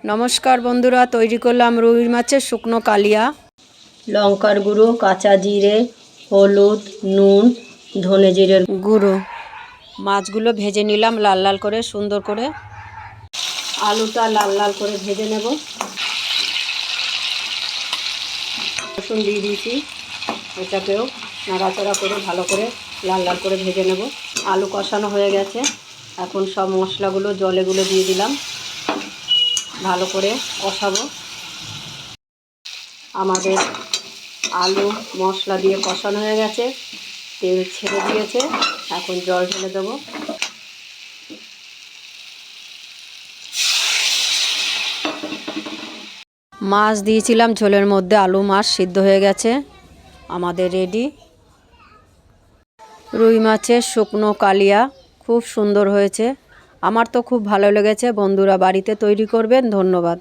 নমস্কার বন্ধুরা, তৈরি করলাম রুই মাছের শুকনো কালিয়া। লঙ্কার গুঁড়ো, কাঁচা জিরে, হলুদ, নুন, ধনে জিরের গুঁড়ো। মাছগুলো ভেজে নিলাম লাল লাল করে, সুন্দর করে। আলুটা লাল লাল করে ভেজে নেব। রসুন দিয়ে দিয়েছি, এটাকেও নাড়াচাড়া করে ভালো করে লাল লাল করে ভেজে নেব। আলু কষানো হয়ে গেছে, এখন সব মশলাগুলো জলেগুলো দিয়ে দিলাম, ভালো করে কষাবো। আমাদের আলু মশলা দিয়ে কষানো হয়ে গেছে, তেল ছেড়ে দিয়েছে, এখন জল ঢেলে দেবো। মাছ দিয়েছিলাম ঝোলের মধ্যে, আলু মাছ সিদ্ধ হয়ে গেছে, আমাদের রেডি রুই মাছের শুকনো কালিয়া। খুব সুন্দর হয়েছে, আমার তো খুব ভালো লেগেছে। বন্ধুরা বাড়িতে তৈরি করবেন। ধন্যবাদ।